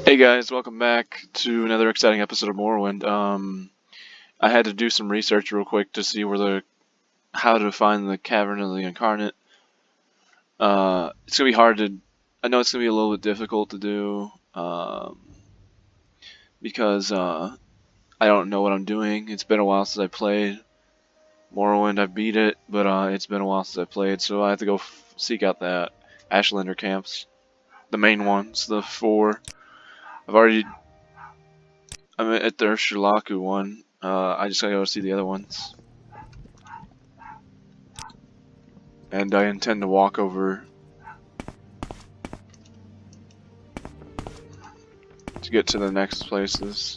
Hey guys, welcome back to another exciting episode of Morrowind. I had to do some research real quick to see how to find the Cavern of the Incarnate. It's gonna be hard to. I know it's gonna be a little bit difficult to do, because I don't know what I'm doing. It's been a while since I played Morrowind. I beat it, but it's been a while since I played, so I have to go seek out the Ashlander camps, the main ones, the four. I'm at the Shulaku one. I just gotta go see the other ones. And I intend to walk over to get to the next places.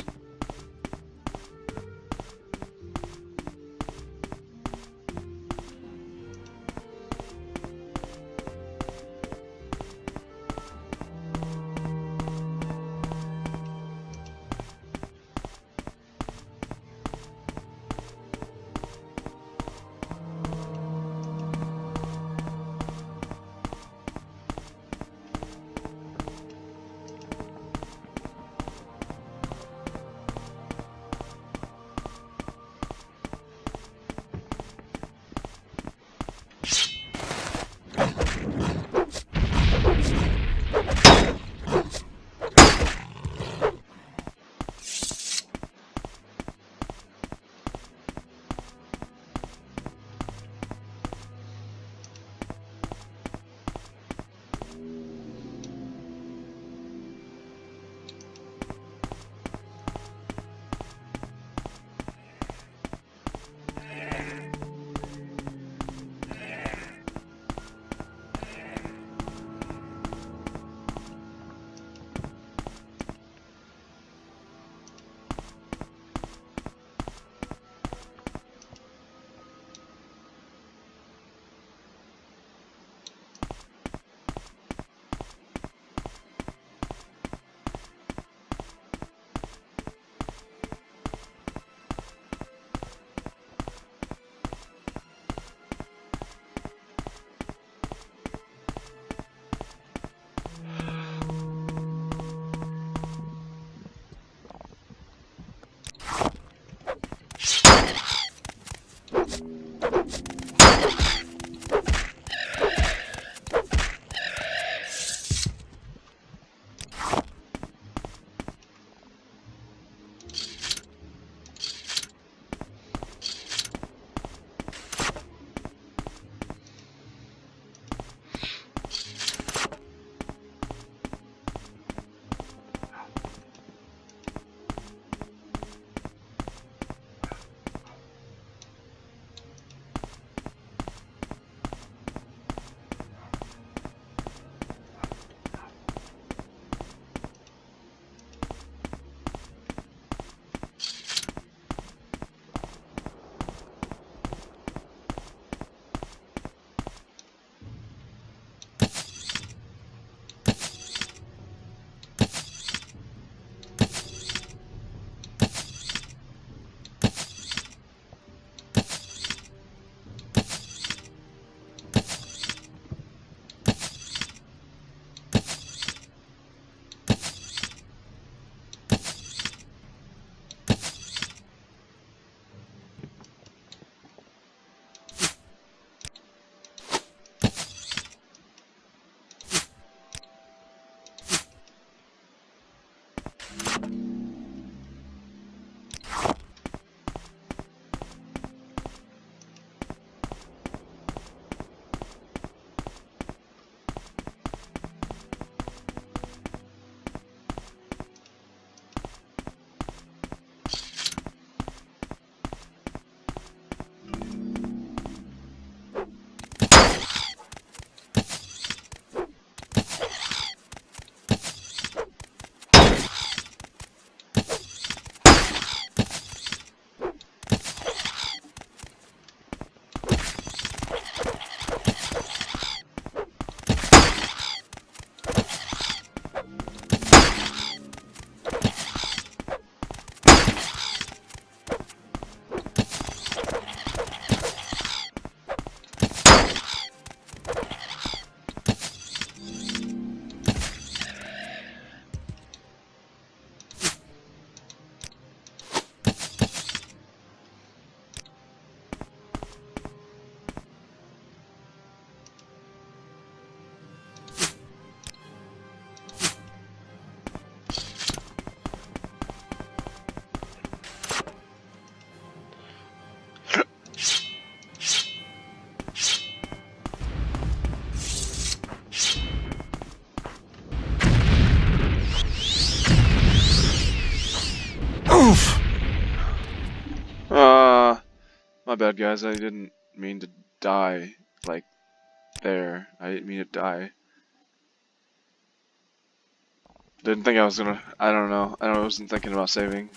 bad, guys. I didn't mean to die like there. I didn't mean to die. Didn't think I was gonna. I don't know. I wasn't thinking about saving.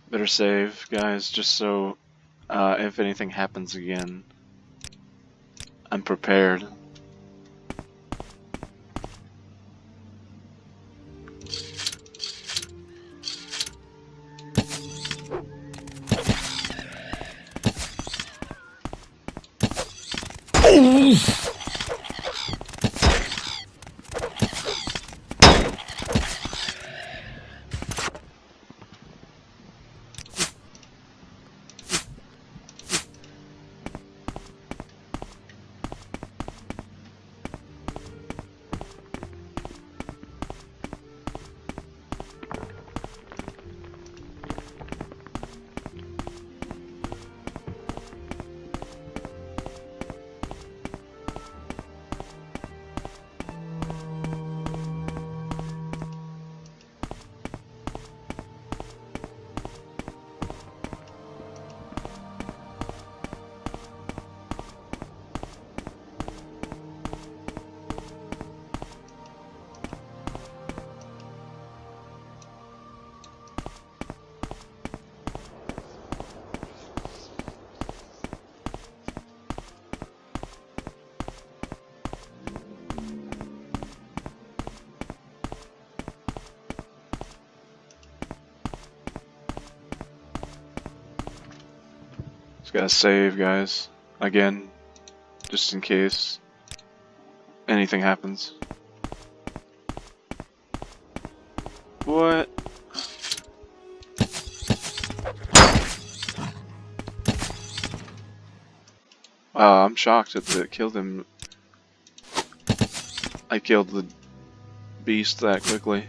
Better save, guys, just so if anything happens again, I'm prepared. Just gotta save, guys. Again, just in case anything happens. What? Wow, I'm shocked that it killed him. I killed the beast that quickly.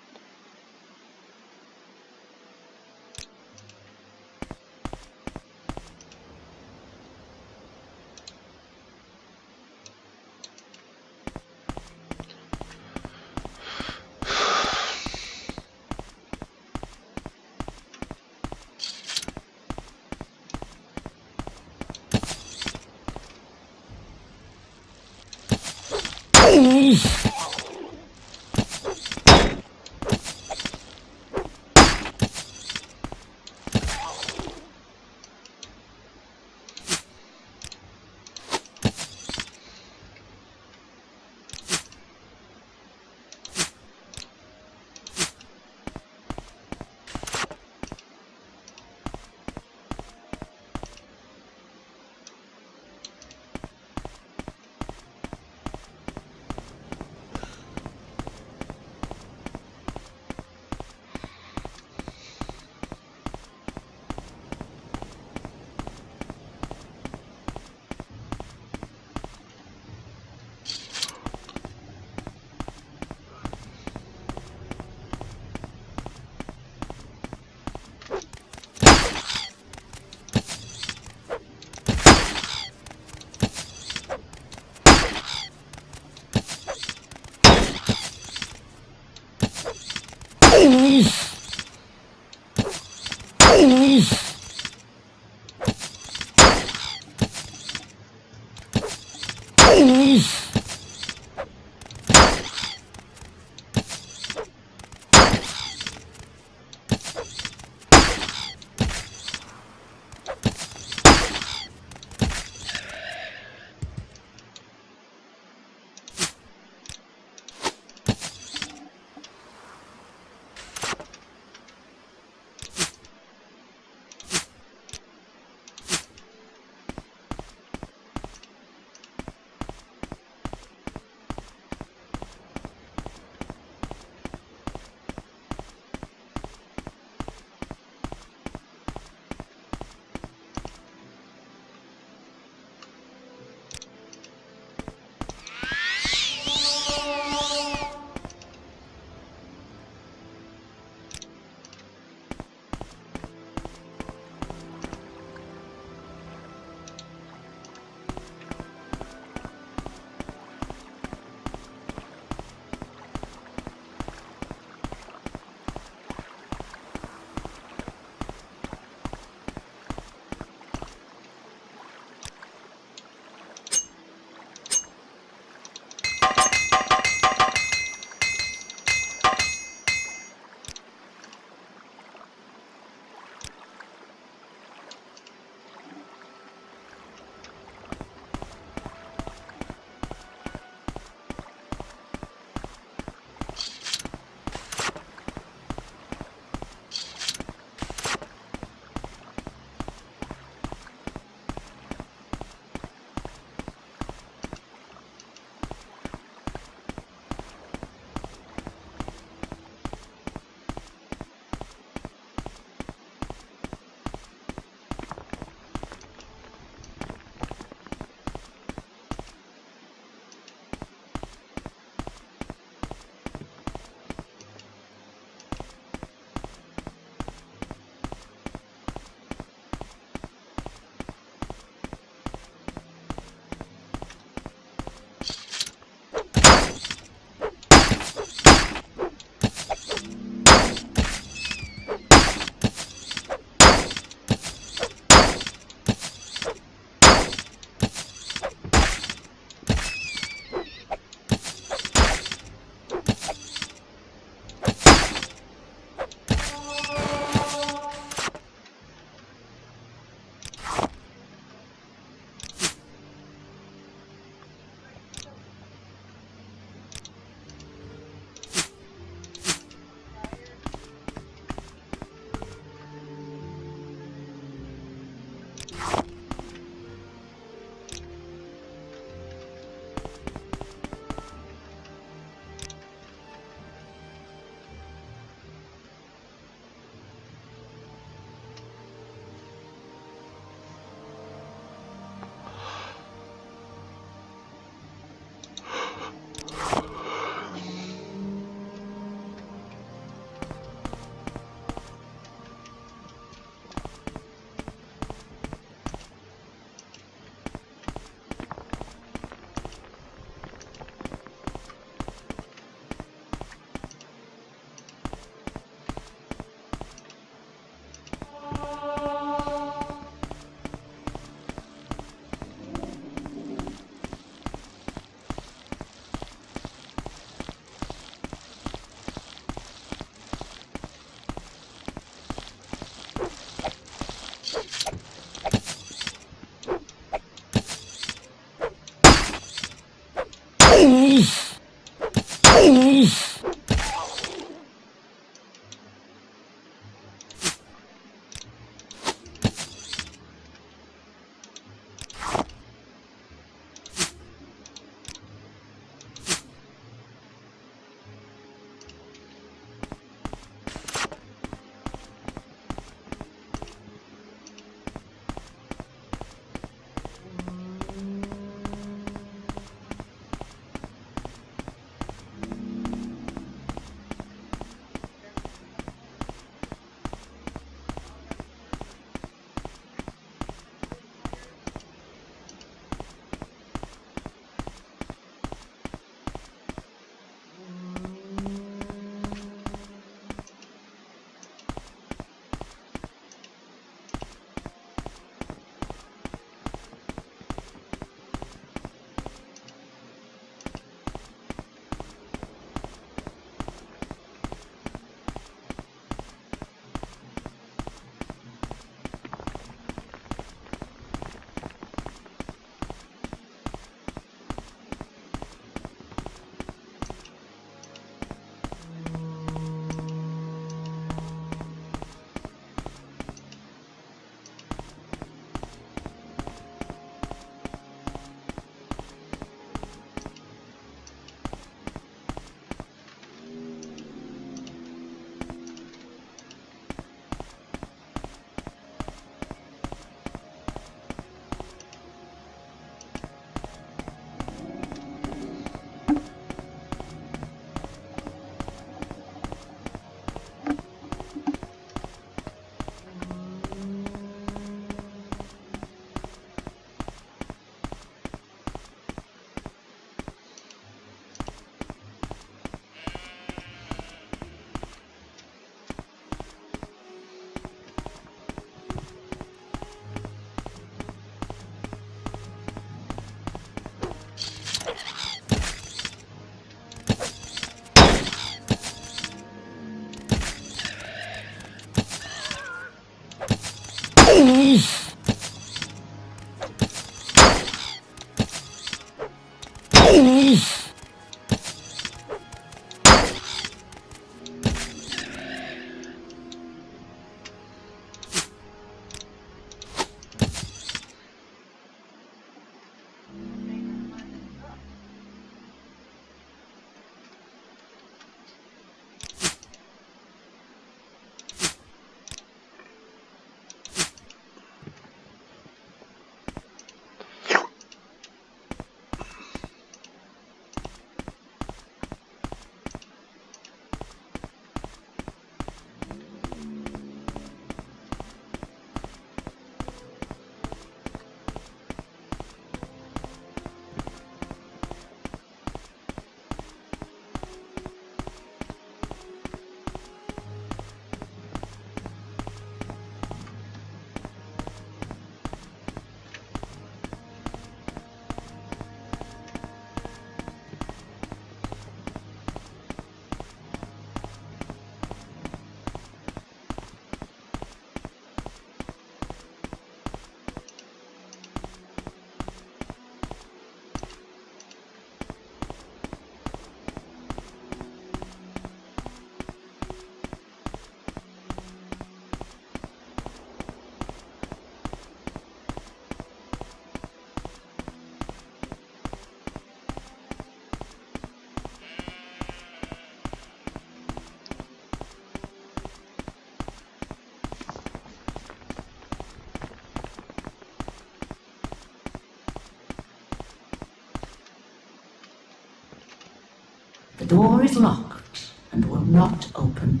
The door is locked and will not open.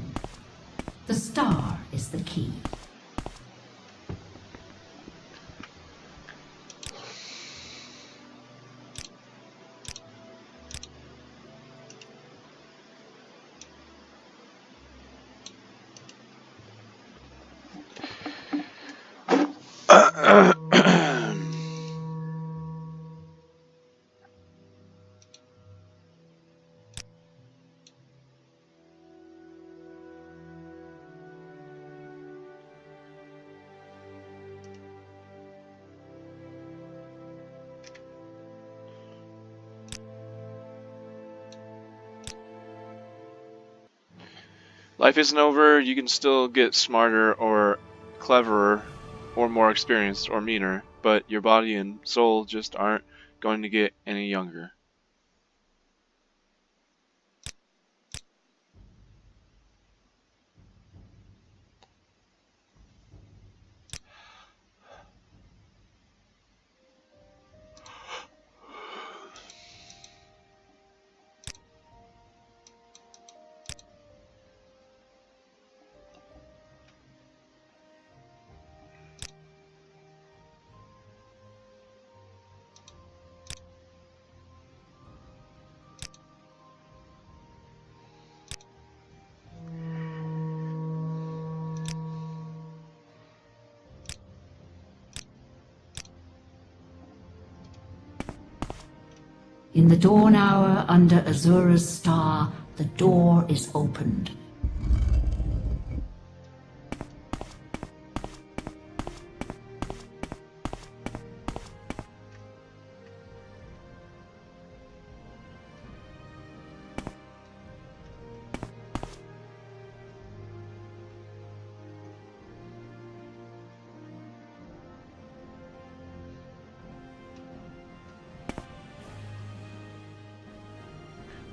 The star is the key. Life isn't over. You can still get smarter or cleverer or more experienced or meaner, but your body and soul just aren't going to get any younger. In the dawn hour under Azura's star, the door is opened.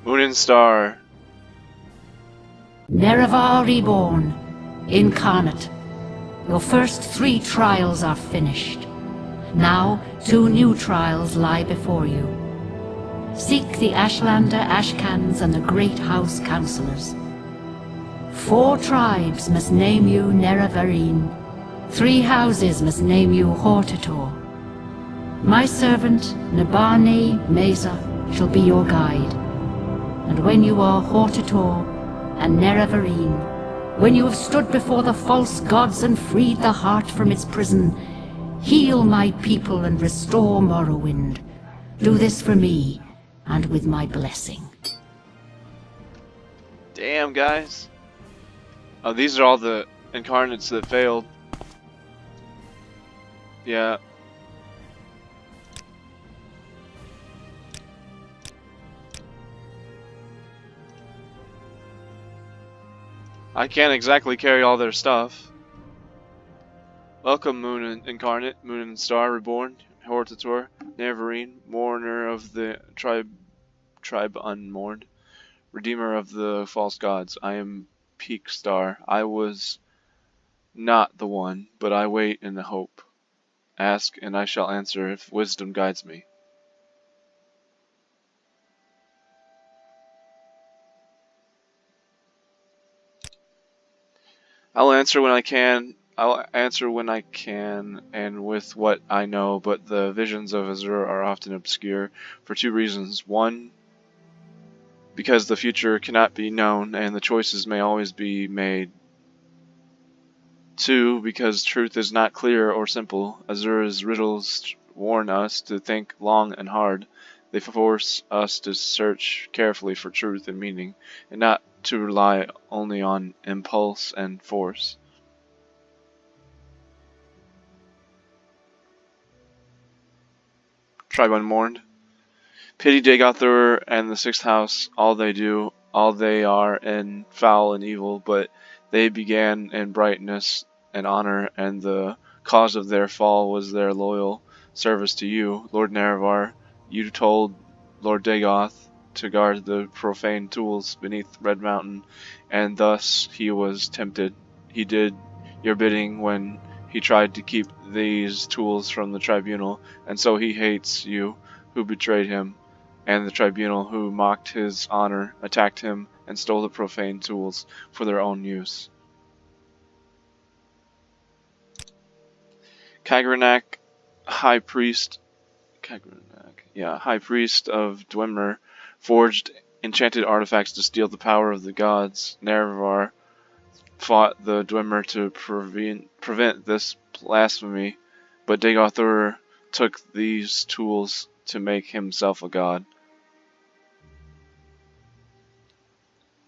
Moon and Star. Nerevar reborn, incarnate. Your first 3 trials are finished. Now 2 new trials lie before you. Seek the Ashlander Ashcans and the Great House Councillors. 4 tribes must name you Nerevarine. 3 houses must name you Hortator. My servant, Nabani Mesa, shall be your guide. And when you are Hortator and Nerevarine, when you have stood before the false gods and freed the heart from its prison, heal my people and restore Morrowind. Do this for me, and with my blessing. Damn, guys. Oh, these are all the incarnates that failed. Yeah. I can't exactly carry all their stuff. Welcome, Moon Incarnate, Moon and Star Reborn, Hortator, Nerevarine, Mourner of the tribe unmourned, Redeemer of the false gods. I am Peak Star. I was not the one, but I wait in the hope. Ask, and I shall answer if wisdom guides me. I'll answer when I can. I'll answer when I can and with what I know, but the visions of Azure are often obscure for 2 reasons. 1, because the future cannot be known and the choices may always be made. 2, because truth is not clear or simple. Azure's riddles warn us to think long and hard. They force us to search carefully for truth and meaning, and not to rely only on impulse and force. Tribe Unmourned. Pity Dagothur and the 6th house, all they do, all they are in foul and evil, but they began in brightness and honor, and the cause of their fall was their loyal service to you, Lord Nerevar. You told Lord Dagoth to guard the profane tools beneath Red Mountain, and thus he was tempted. He did your bidding when he tried to keep these tools from the tribunal, and so he hates you who betrayed him, and the tribunal who mocked his honor, attacked him, and stole the profane tools for their own use. Kagrenak, High Priest of Dwemer, forged enchanted artifacts to steal the power of the gods. Nerevar fought the Dwemer to prevent this blasphemy, but Dagothur took these tools to make himself a god.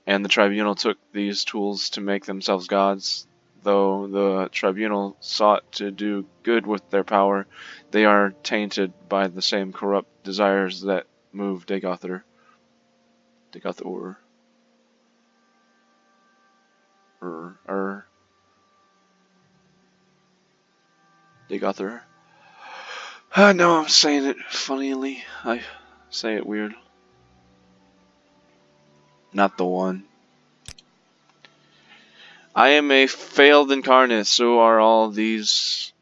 And the tribunal took these tools to make themselves gods. Though the tribunal sought to do good with their power, they are tainted by the same corrupt desires that move Dagothur. Digother. I know I'm saying it funnily. I say it weird. Not the one. I am a failed incarnate, so are all these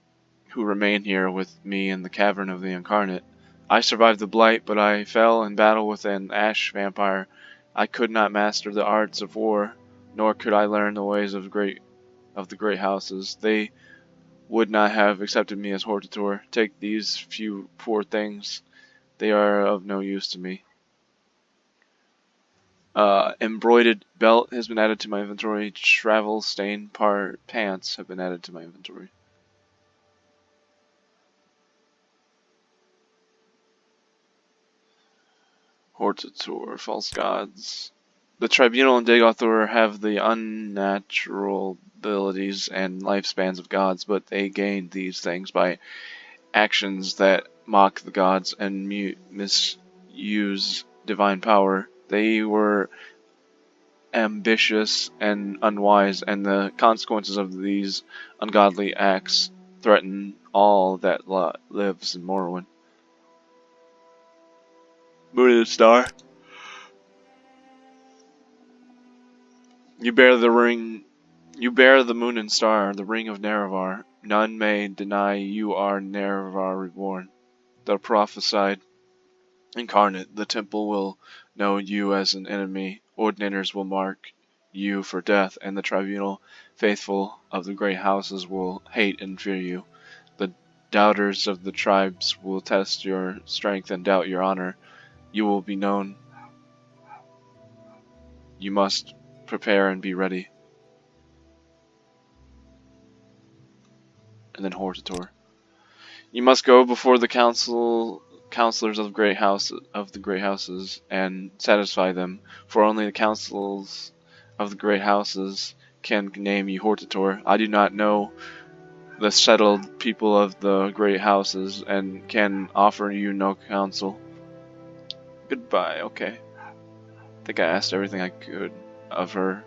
who remain here with me in the cavern of the incarnate. I survived the blight, but I fell in battle with an ash vampire. I could not master the arts of war, nor could I learn the ways of the great houses. They would not have accepted me as Hortator. Take these few poor things. They are of no use to me. Embroidered belt has been added to my inventory. Travel stained pants have been added to my inventory. Hortator, false gods. The Tribunal and Dagothor have the unnatural abilities and lifespans of gods, but they gained these things by actions that mock the gods and misuse divine power. They were ambitious and unwise, and the consequences of these ungodly acts threaten all that lives in Morrowind. Moon and Star. You bear the ring. You bear the moon and star, the ring of Nerevar. None may deny you are Nerevar reborn. The prophesied incarnate, the temple will know you as an enemy. Ordinators will mark you for death, and the tribunal faithful of the great houses will hate and fear you. The doubters of the tribes will test your strength and doubt your honor. You will be known. You must prepare and be ready. And then Hortator. You must go before the counselors of the great houses and satisfy them, for only the councils of the great houses can name you Hortator. I do not know the settled people of the great houses and can offer you no counsel. Goodbye. Okay. I think I asked everything I could of her.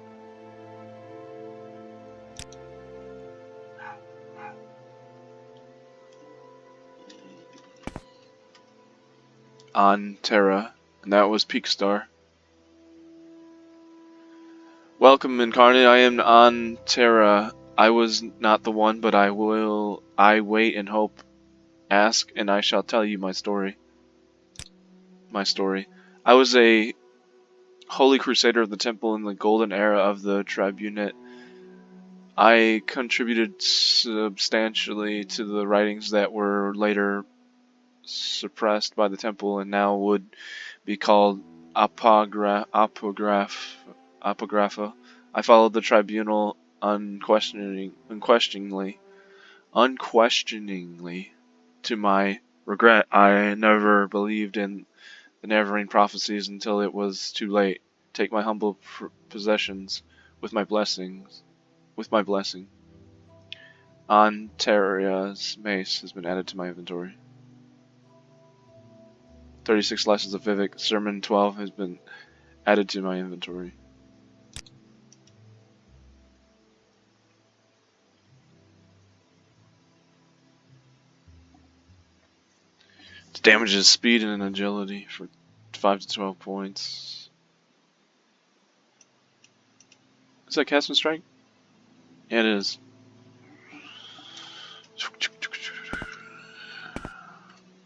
On Terra, and that was Peakstar. Welcome, Incarnate. I am on Terra. I was not the one, but I wait and hope. Ask, and I shall tell you my story. My story. I was a holy crusader of the temple in the golden era of the tribunate. I contributed substantially to the writings that were later suppressed by the temple and now would be called apocrypha. I followed the tribunal unquestioningly. To my regret, I never believed in the Neverine prophecies until it was too late. Take my humble possessions with my blessing. Terra's mace has been added to my inventory. 36 Lessons of Vivek, Sermon 12 has been added to my inventory. It damages speed and agility for 5 to 12 points. Is that Cast and Strike? Yeah, it is.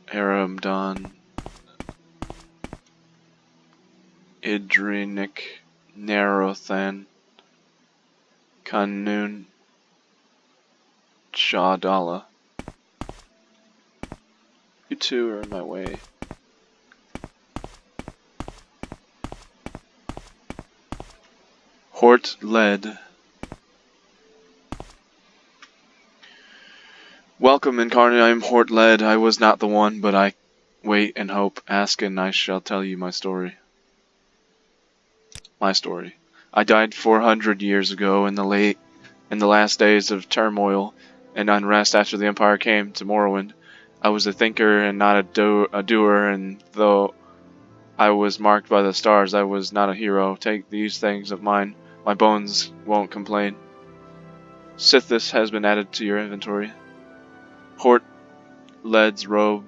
Aramdon. Idrinic, Narothan, Kanun, Shadala. You two are in my way. Hort led. Welcome, Incarnate. I am Hort led. I was not the one, but I wait and hope. Ask, and I shall tell you my story. My story. I died 400 years ago in the last days of turmoil and unrest after the Empire came to Morrowind. I was a thinker and not a doer, and though I was marked by the stars, I was not a hero. Take these things of mine. My bones won't complain. Sithis has been added to your inventory. Hort Led's robe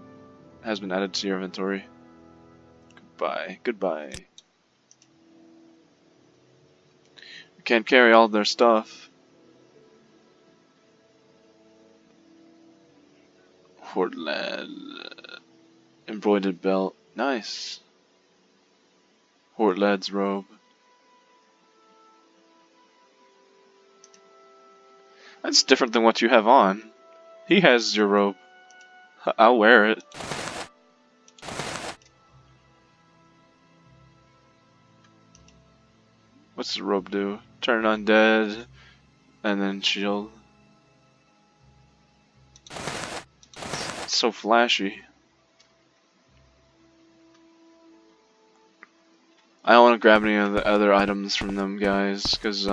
has been added to your inventory. Goodbye. Goodbye. You can't carry all their stuff. Hort Led. Embroidered belt. Nice. Hort Led's robe. That's different than what you have on. He has your robe. I'll wear it. What's the robe do? Turn undead, and then shield. It's so flashy. I don't want to grab any of the other items from them guys, because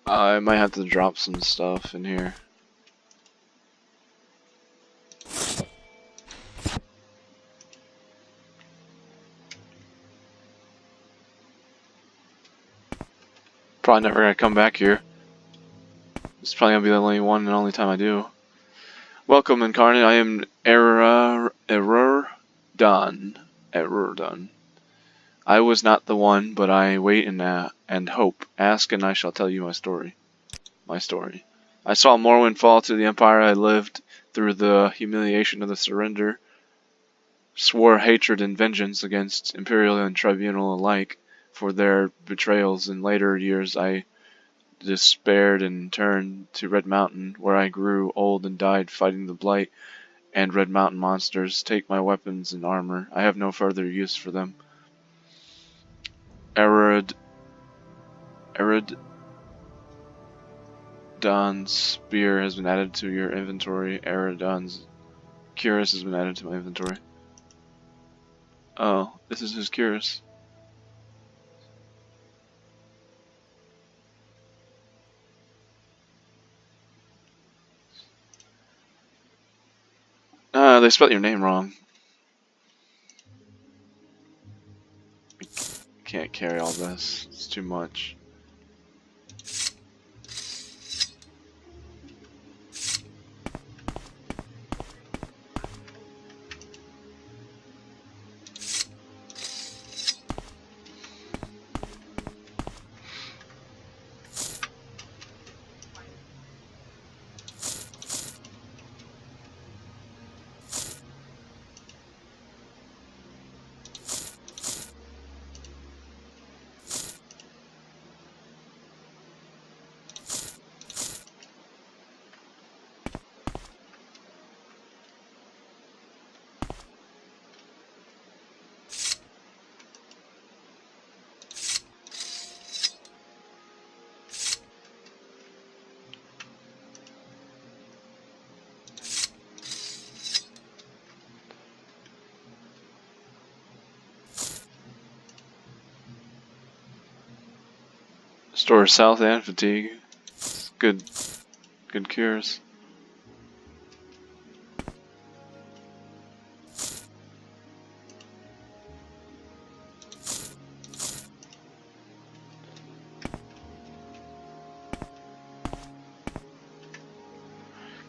I might have to drop some stuff in here. Probably never gonna come back here. It's probably gonna be the only one and only time I do. Welcome, Incarnate. I am Error-Done. I was not the one, but I wait and hope. Ask, and I shall tell you my story. My story. I saw Morrowind fall to the Empire. I lived through the humiliation of the surrender. Swore hatred and vengeance against Imperial and Tribunal alike for their betrayals. In later years, I despaired and turned to Red Mountain, where I grew old and died fighting the Blight and Red Mountain monsters. Take my weapons and armor. I have no further use for them. Don's spear has been added to your inventory. Don's cuirass has been added to my inventory. Oh, this is his cuirass. They spelled your name wrong. Can't carry all this. It's too much. Stores health and fatigue. Good cures.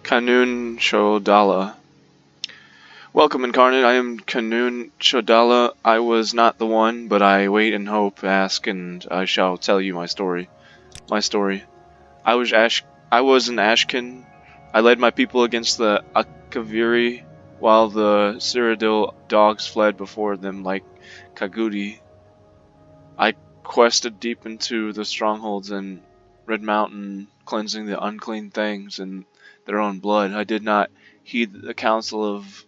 Kanun Shodala. Welcome, Incarnate. I am Kanun Shodala. I was not the one, but I wait and hope. Ask, and I shall tell you my story. My story. I was an Ashkin. I led my people against the Akaviri, while the Cyrodiil dogs fled before them like Kagudi. I quested deep into the strongholds in Red Mountain, cleansing the unclean things in their own blood. I did not heed the counsel of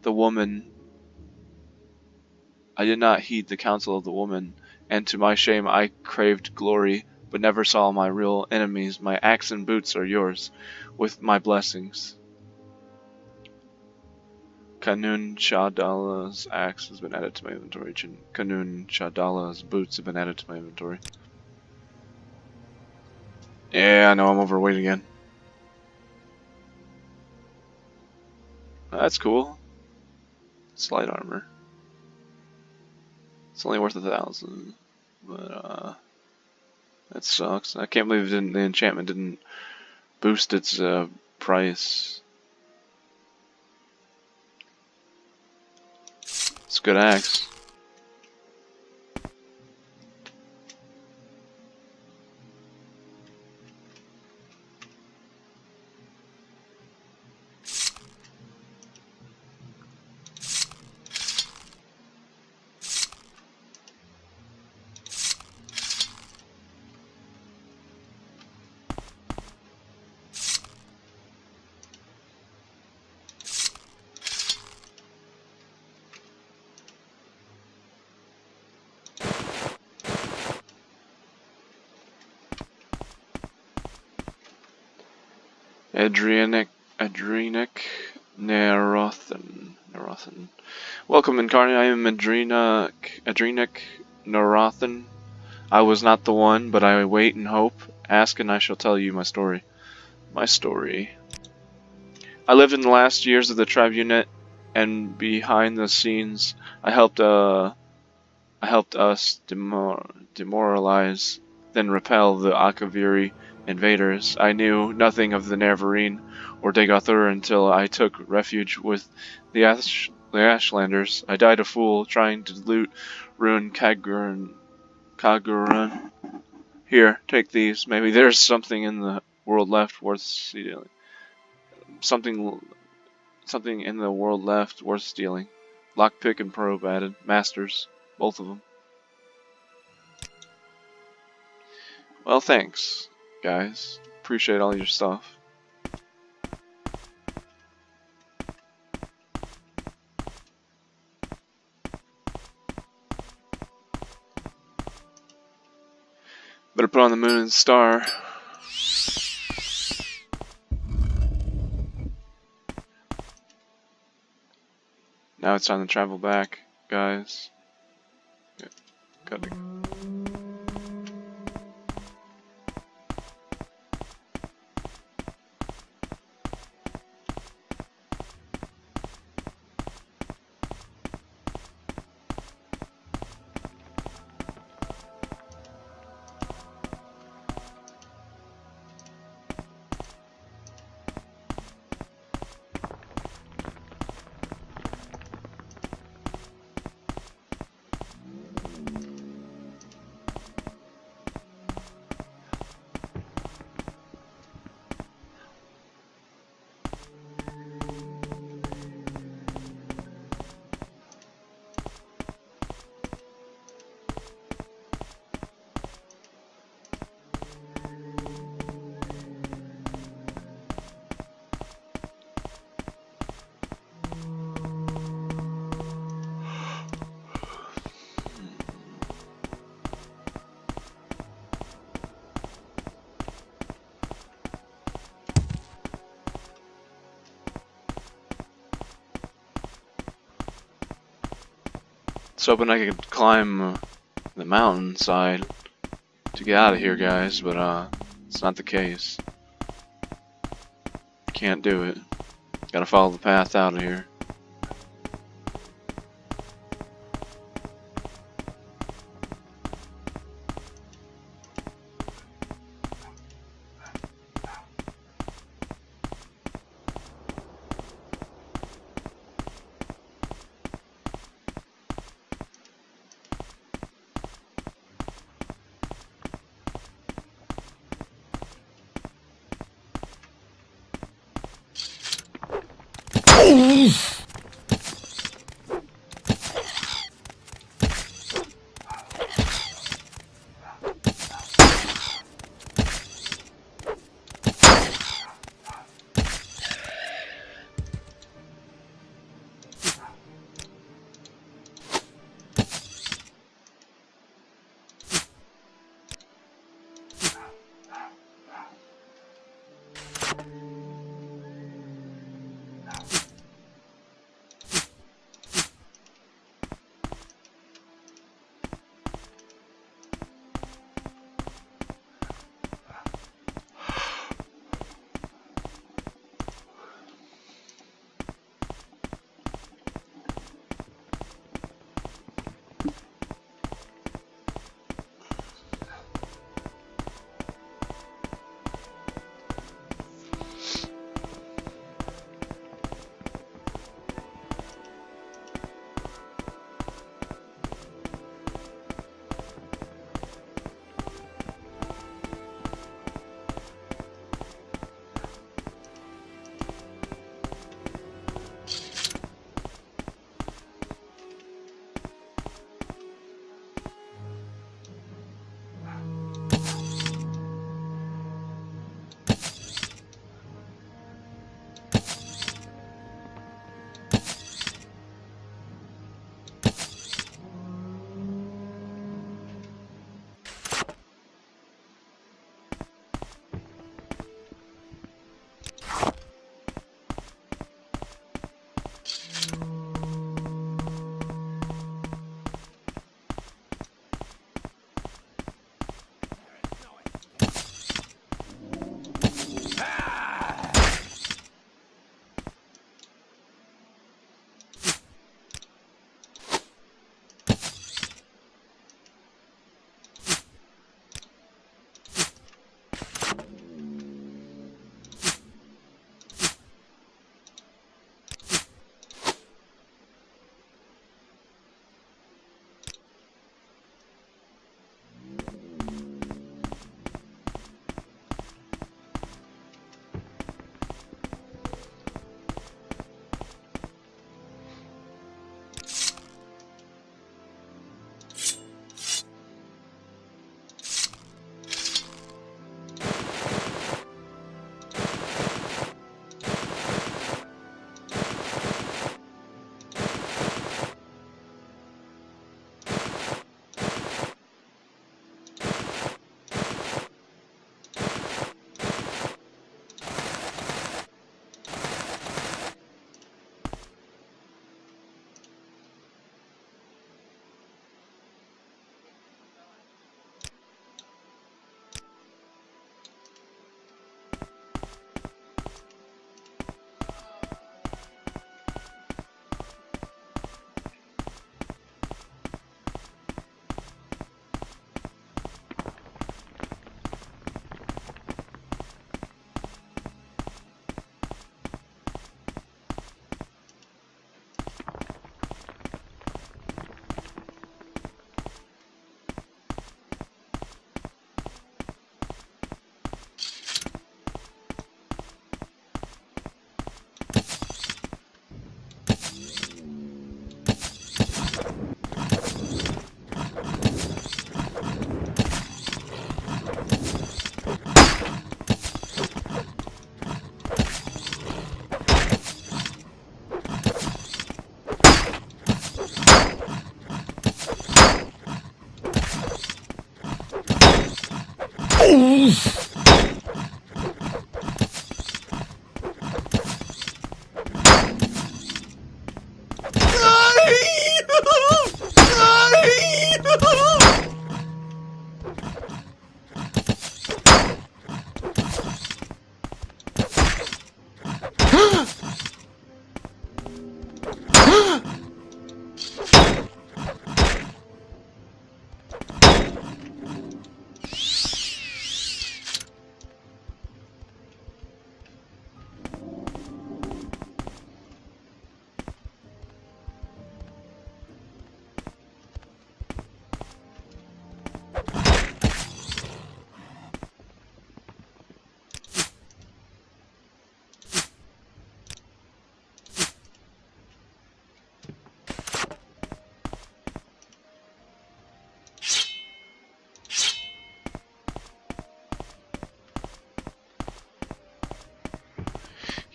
the woman. And to my shame I craved glory, but never saw my real enemies. My axe and boots are yours, with my blessings. Kanun Shadala's axe has been added to my inventory. Kanun Shadala's boots have been added to my inventory. Yeah, I know I'm overweight again. That's cool. Slight armor. It's only worth 1,000, but that sucks. I can't believe the enchantment didn't boost its price. It's a good axe. Adrenic Narothan. Welcome, Incarnate. I am Adrenic Narothan. I was not the one, but I wait and hope. Ask and I shall tell you my story. My story. I lived in the last years of the tribe unit, and behind the scenes, I helped us demoralize, then repel the Akaviri invaders. I knew nothing of the Neverine or Dagothur until I took refuge with the Ashlanders. I died a fool trying to loot ruin Kagurun. Here, take these. Maybe there's something in the world left worth stealing. Something in the world left worth stealing. Lockpick and probe added. Masters. Both of them. Well, thanks, guys. Appreciate all your stuff. Better put on the moon and star. Now it's time to travel back, guys. Gotta was hoping I could climb the mountainside to get out of here, guys, but it's not the case. Can't do it. Gotta follow the path out of here.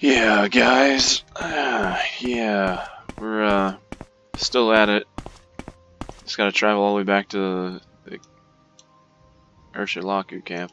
Yeah, guys. Yeah, we're still at it. Just gotta travel all the way back to the Ursulaku camp.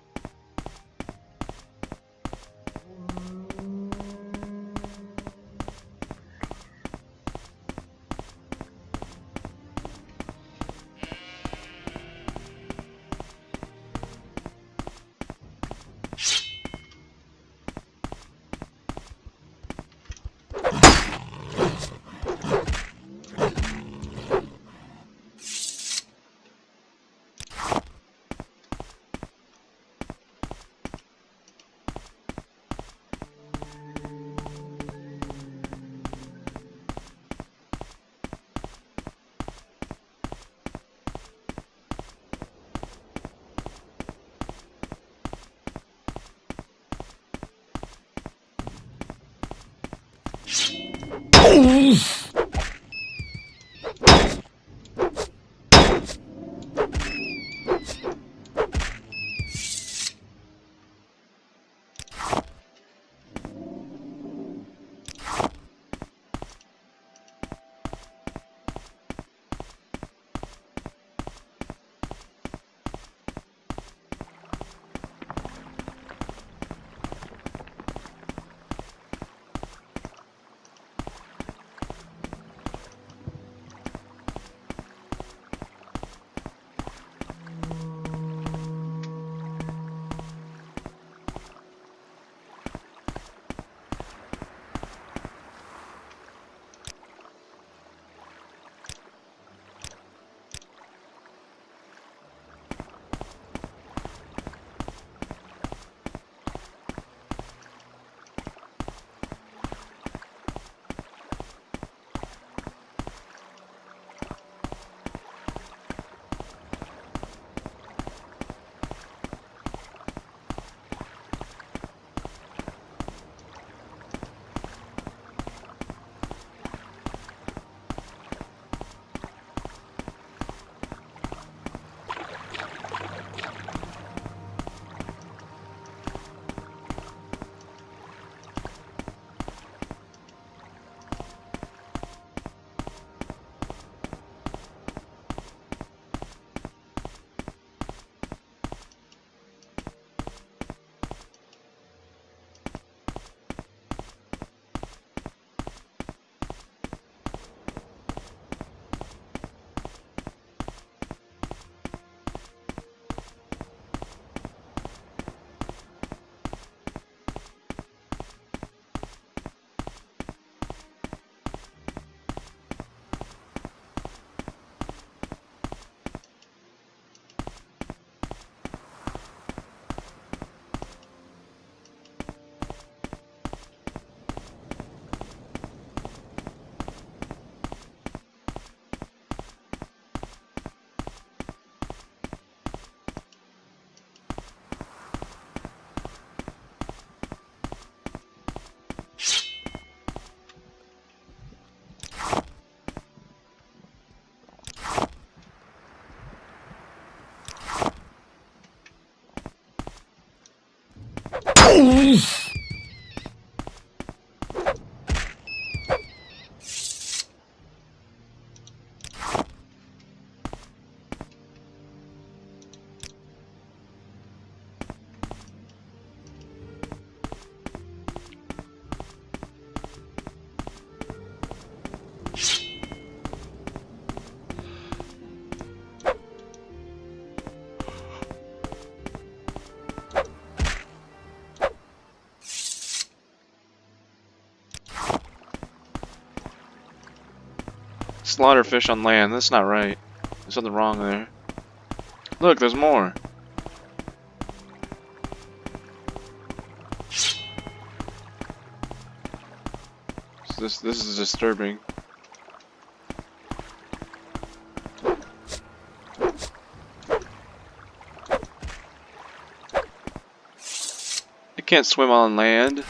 Slaughter fish on land. That's not right. There's something wrong there. Look, there's more. This is disturbing. I can't swim on land.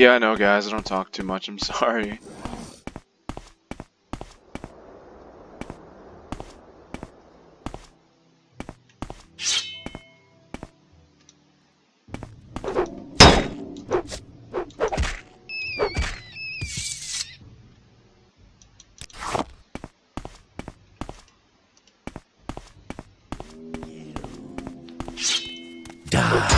Yeah, I know, guys. I don't talk too much. I'm sorry. Die.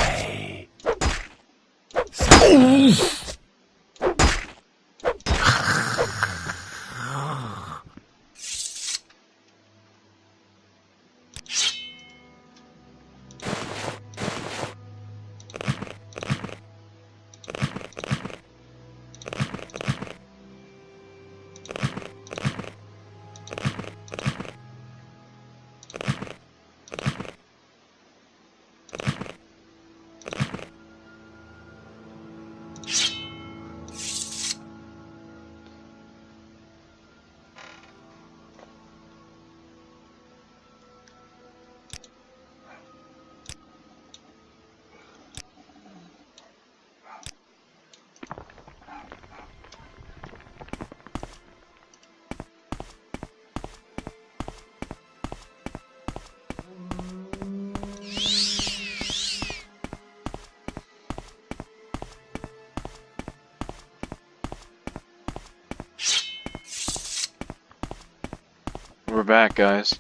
We're back, guys.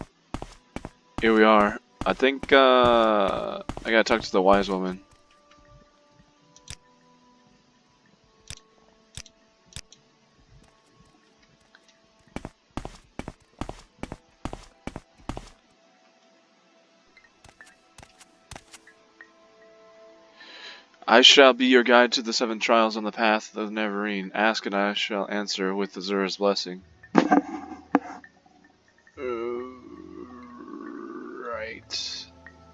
Here we are. I think, I gotta talk to the wise woman. I shall be your guide to the 7 trials on the path of Neverine. Ask and I shall answer with Azura's blessing.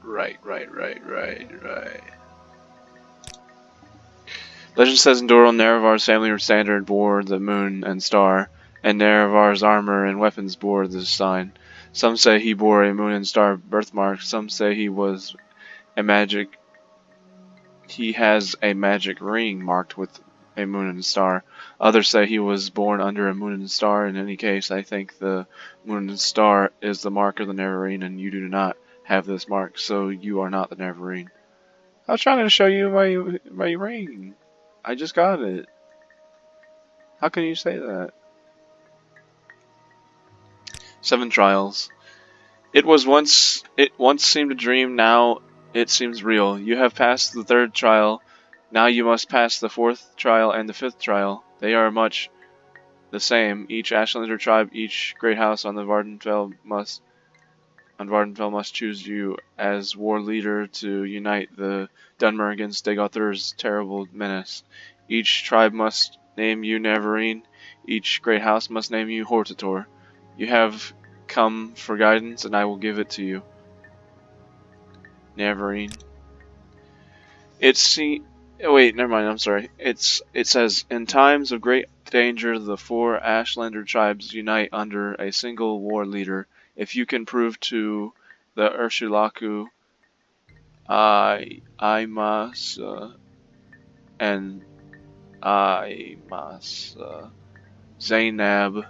Right. Right. Legend says Endoro Nerevar's family standard bore the moon and star, and Nerevar's armor and weapons bore the sign. Some say he bore a moon and star birthmark, some say he has a magic ring marked with a moon and star. Others say he was born under a moon and star. In any case, I think the moon and star is the mark of the Neverine, and you do not have this mark, so you are not the Neverine. I was trying to show you my ring. I just got it. How can you say that? 7 trials. It once seemed a dream, now it seems real. You have passed the 3rd trial. Now you must pass the 4th trial and the 5th trial. They are much the same. Each Ashlander tribe, each great house on the Vardenfell must choose you as war leader to unite the Dunmer against Dagothar's terrible menace. Each tribe must name you Neverine. Each great house must name you Hortator. You have come for guidance, and I will give it to you. Neverine. Wait, never mind. I'm sorry. It says in times of great danger, the 4 Ashlander tribes unite under a single war leader. If you can prove to the Urshulaku, Imasa, and Imasa, Zainab,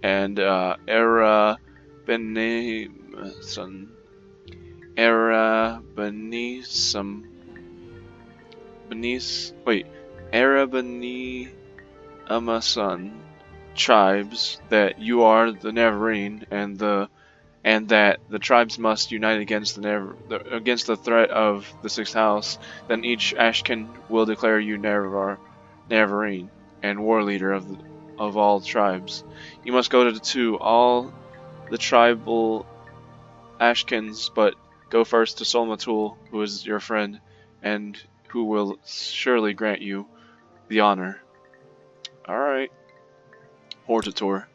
and Era Benisam, Era Beni Amason tribes that you are the Neverine, and that the tribes must unite against the threat of the 6th house. Then each Ashkin will declare you Neverine and war leader of all tribes. You must go to all the tribal Ashkins, but go first to Solmatul, who is your friend, and who will surely grant you the honor. Alright. Hortator.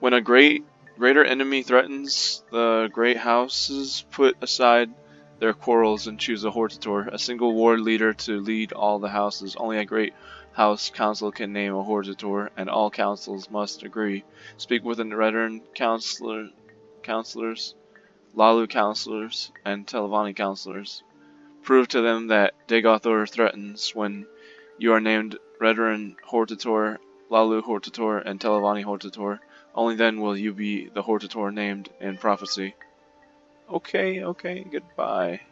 When a greater enemy threatens the great houses, put aside their quarrels and choose a Hortator, a single ward leader to lead all the houses. Only a great house council can name a Hortator, and all councils must agree. Speak with the Redern counselors, Lalu counselors, and Telvanni counselors. Prove to them that Dagothor threatens. When You are named Redoran Hortator, Lalu Hortator, and Televani Hortator. Only then will you be the Hortator named in prophecy. Okay, okay, goodbye.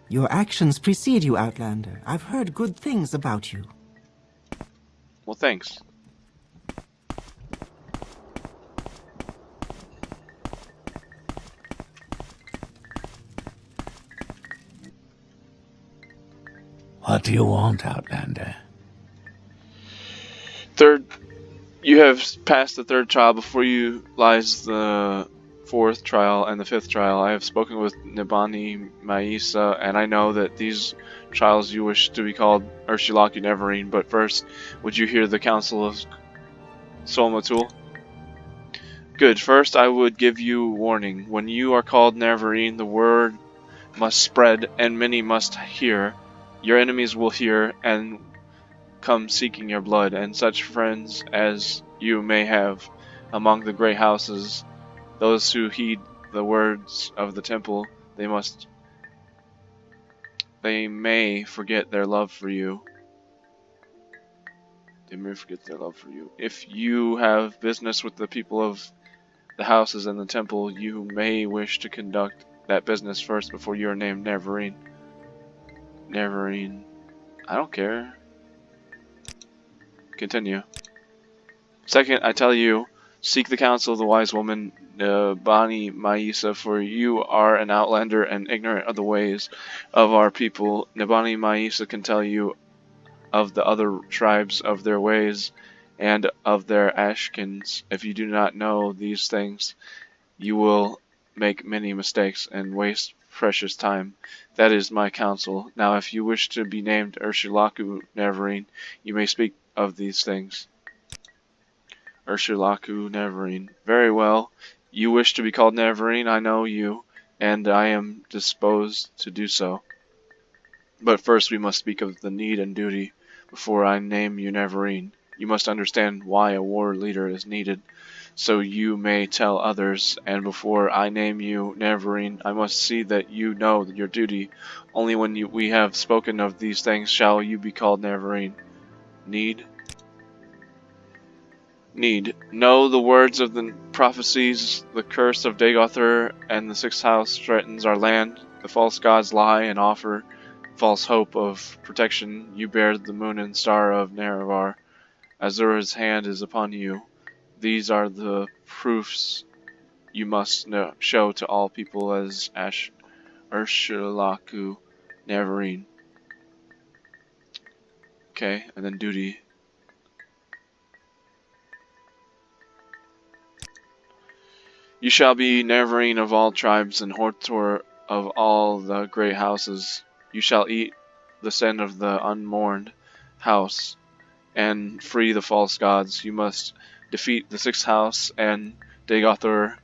Your actions precede you, Outlander. I've heard good things about you. Well, thanks. What do you want, Outlander? You have passed the third trial. Before you lies the fourth trial and the fifth trial. I have spoken with Nibani Maisa, and I know that these trials you wish to be called Ursulaku Neverine, but first, would you hear the counsel of Solmatul? Good. First, I would give you warning. When you are called Neverine, the word must spread, and many must hear. Your enemies will hear, and come seeking your blood, and such friends as you may have among the great houses. Those who heed the words of the temple, they may forget their love for you. They may forget their love for you. If you have business with the people of the houses and the temple, you may wish to conduct that business first before you are named Neverine. Neverine. I don't care. Continue. Second, I tell you, seek the counsel of the wise woman Nibani Maisa, for you are an outlander and ignorant of the ways of our people. Nibani Maisa can tell you of the other tribes, of their ways, and of their Ashkins. If you do not know these things, you will make many mistakes and waste precious time. That is my counsel. Now, if you wish to be named Ursulaku Neverine, you may speak of these things. Ursulaku Neverine. Very well. You wish to be called Neverine, I know you, and I am disposed to do so. But first we must speak of the need and duty before I name you Neverine. You must understand why a war leader is needed, so you may tell others, and before I name you Neverine, I must see that you know your duty. Only when we have spoken of these things shall you be called Neverine. Need. Know the words of the prophecies. The curse of Dagothur and the sixth house threatens our land. The false gods lie and offer false hope of protection. You bear the moon and star of Nerevar. Azura's hand is upon you. These are the proofs you must show to all people as Ursulaku Neverine. Okay, and then duty. You shall be Neverine of all tribes and Hortor of all the great houses. You shall eat the sin of the unmourned house and free the false gods. You must defeat the sixth house and Dagothur.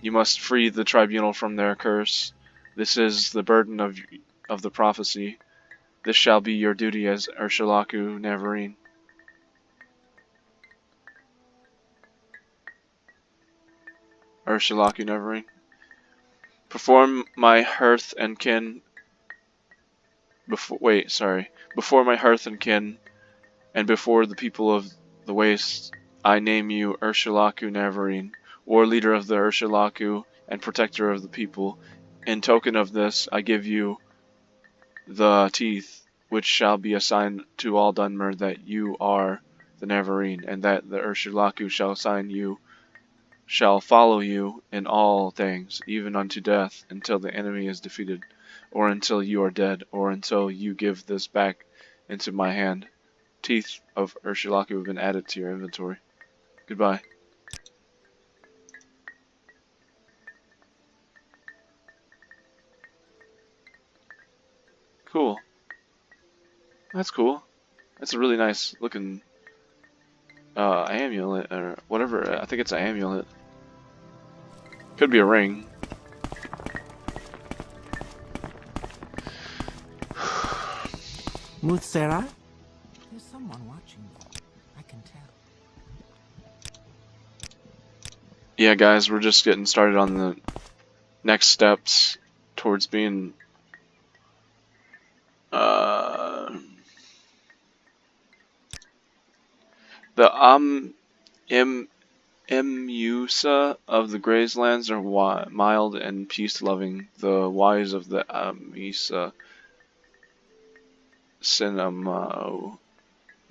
You must free the tribunal from their curse. This is the burden of the prophecy. This shall be your duty as Ursulaku Neverine. Ursulaku Neverine. Perform my hearth and kin. Before my hearth and kin, and before the people of the waste, I name you Ursulaku Neverine, war leader of the Ursulaku and protector of the people. In token of this, I give you the teeth, which shall be a sign to all Dunmer that you are the Neverine, and that the Ursulaku shall follow you in all things, even unto death, until the enemy is defeated, or until you are dead, or until you give this back into my hand. Teeth of Ursulaku have been added to your inventory. Goodbye. Cool. That's cool. That's a really nice looking amulet, or whatever. I think it's an amulet. Could be a ring. Muthsera? There's someone watching you. I can tell. Yeah, guys, we're just getting started on the next steps towards being The Im, Emusa of the Grayslands are mild and peace-loving. The wise of the Amisa Cinema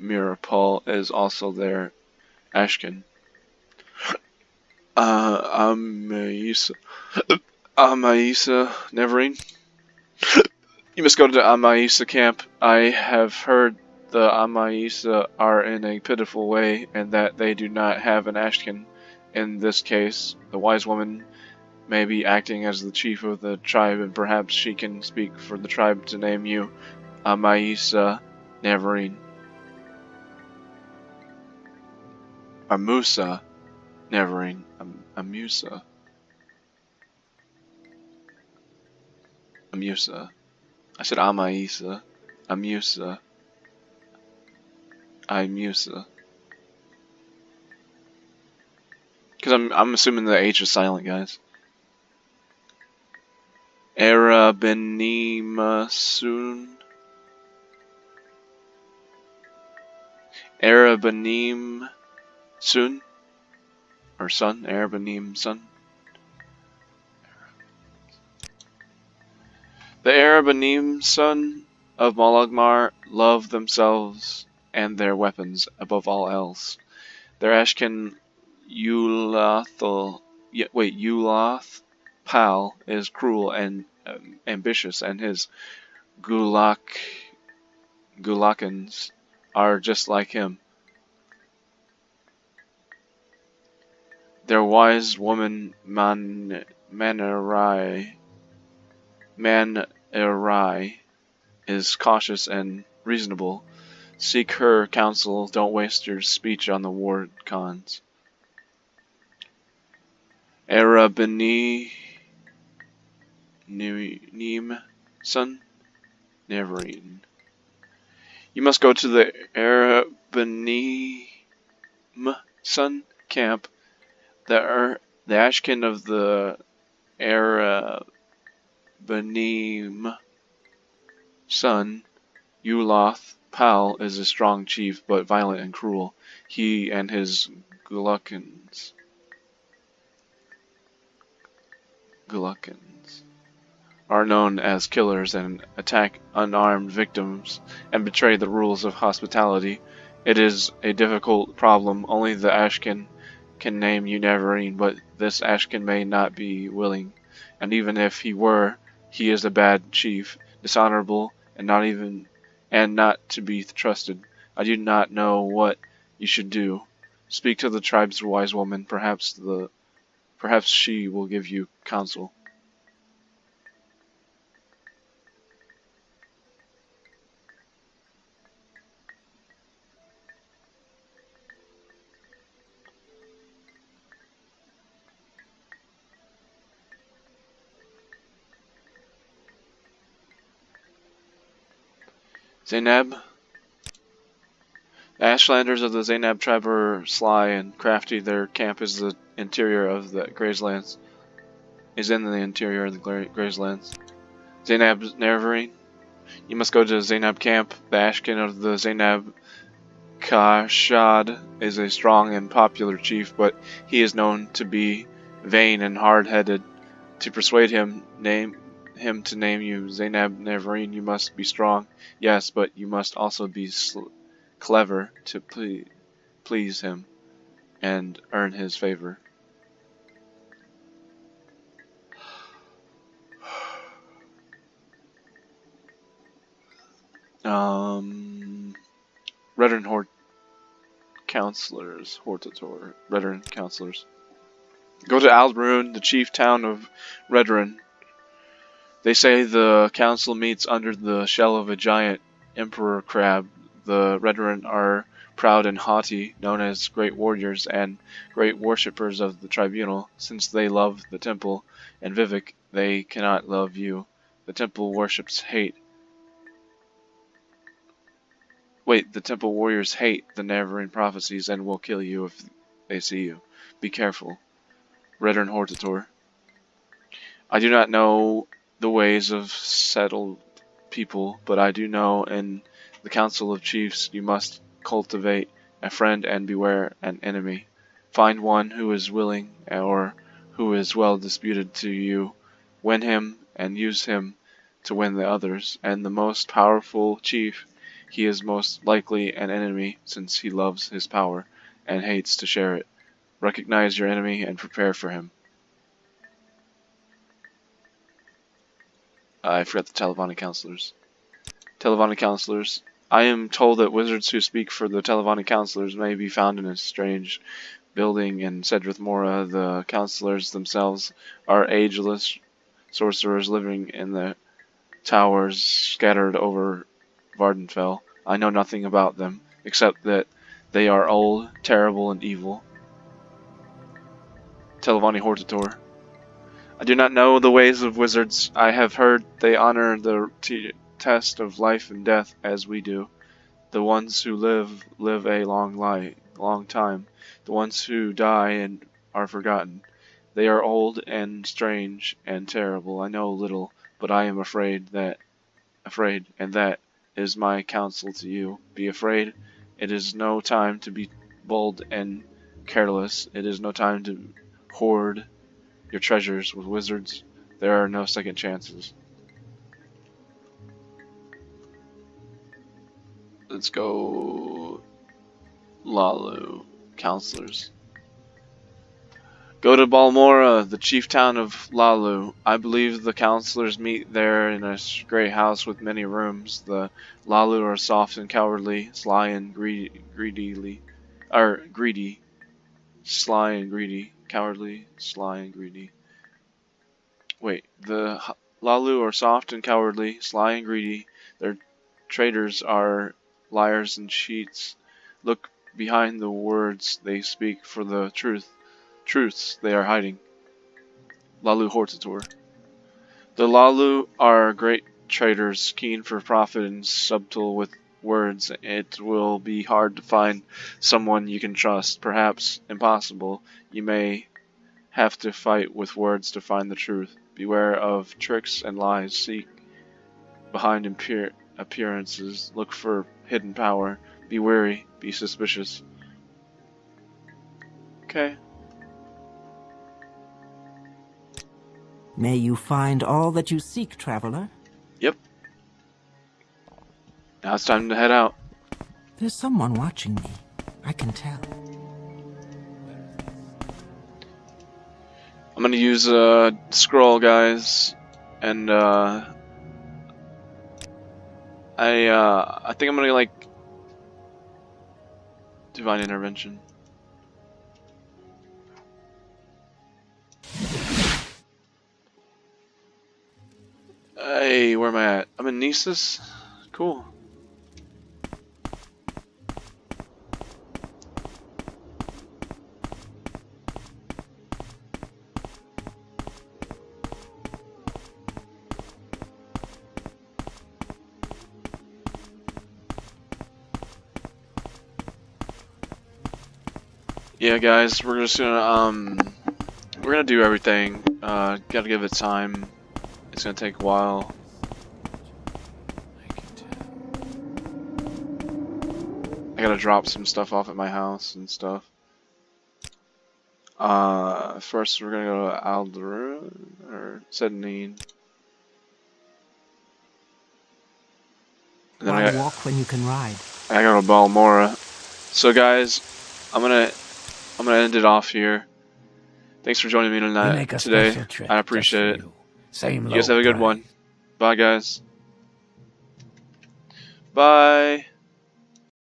Mirapol is also there. Ashkin. Amaisa. Amaisa Neverine. You must go to the Amaisa camp. I have heard the Amaisa are in a pitiful way, and that they do not have an Ashkin. In this case, the wise woman may be acting as the chief of the tribe, and perhaps she can speak for the tribe to name you Amaisa Neverine. Amusa Neverine. Amusa. Amusa. I said Amaisa. Amusa. Imusa. Because I'm assuming the H is silent, guys. Arabenimasun. Arabenim Sun. Or Sun. Arabenim Sun. The Arabenim Sun of Malagmar love themselves and their weapons above all else. Their Ashkin Ulath Pal is cruel and ambitious, and his Gulakans are just like him. Their wise woman Manerai is cautious and reasonable. Seek her counsel. Don't waste your speech on the war cons. Arabeni Neem Sun Neverine. You must go to the Arabenim Sun camp. The Ashkin of the Arabenim Sun, Ulath Pal, is a strong chief, but violent and cruel. He and his Gulakans are known as killers and attack unarmed victims and betray the rules of hospitality. It is a difficult problem. Only the Ashkin can name you Neverine, but this Ashkin may not be willing. And even if he were, he is a bad chief, dishonorable, and not to be trusted. I do not know what you should do. Speak to the tribe's wise woman. Perhaps she will give you counsel. Zainab. The Ashlanders of the Zainab tribe are sly and crafty. Their camp is the interior of the Grayslands. Zainab Neverine. You must go to Zainab camp. The Ashkin of the Zainab Kashad is a strong and popular chief, but he is known to be vain and hard-headed. To persuade him to name you Zainab Neverine, you must be strong, yes, but you must also be clever to please him and earn his favor. Redern counselors. Redern counselors. Go to Aldbrun, the chief town of Redern. They say the council meets under the shell of a giant emperor crab. The Redern are proud and haughty, known as great warriors and great worshippers of the tribunal. Since they love the temple and Vivek, they cannot love you. The temple worships hate. The temple warriors hate the Neverine prophecies and will kill you if they see you. Be careful. Redern Hortator. I do not know the ways of settled people, but I do know in the Council of Chiefs you must cultivate a friend and beware an enemy. Find one who is willing or who is well disputed to you. Win him and use him to win the others. And the most powerful chief, he is most likely an enemy since he loves his power and hates to share it. Recognize your enemy and prepare for him. I forgot the Telvanni counselors. Telvanni counselors. I am told that wizards who speak for the Telvanni counselors may be found in a strange building in Cedrith Mora. The counselors themselves are ageless sorcerers living in the towers scattered over Vardenfell. I know nothing about them, except that they are old, terrible, and evil. Telvanni Hortator. I do not know the ways of wizards. I have heard they honor the test of life and death as we do. The ones who live a long time. The ones who die and are forgotten. They are old and strange and terrible. I know little, but I am afraid, and that is my counsel to you. Be afraid. It is no time to be bold and careless. It is no time to hoard your treasures. With wizards, there are no second chances. Let's go. Lalu. Counselors. Go to Balmora, the chief town of Lalu. I believe the counselors meet there in a great house with many rooms. The Lalu are soft and cowardly, sly and greedy, sly and greedy, cowardly, sly and greedy. Wait, the Lalu are soft and cowardly, sly and greedy. Their traitors are liars and cheats. Look behind the words they speak for the truths they are hiding. Lalu Hortator. The Lalu are great traders, keen for profit and subtle with words. It will be hard to find someone you can trust, perhaps impossible. You may have to fight with words to find the truth. Beware of tricks and lies. Seek behind appearances. Look for hidden power. Be wary. Be suspicious. Okay. May you find all that you seek, traveler. Yep. Now it's time to head out. There's someone watching me. I can tell. I'm gonna use a scroll, guys, and I think I'm gonna like divine intervention. Hey, where am I at? I'm in Nisus? Cool. Yeah, guys, we're just gonna do everything. Gotta give it time. It's gonna take a while. I gotta drop some stuff off at my house and stuff. First we're gonna go to Alderun or Sednine. And then Why walk when you can ride? I gotta go to Balmora. So guys, I'm gonna end it off here. Thanks for joining me today. I appreciate it. You guys have a good one. Bye, guys. Bye.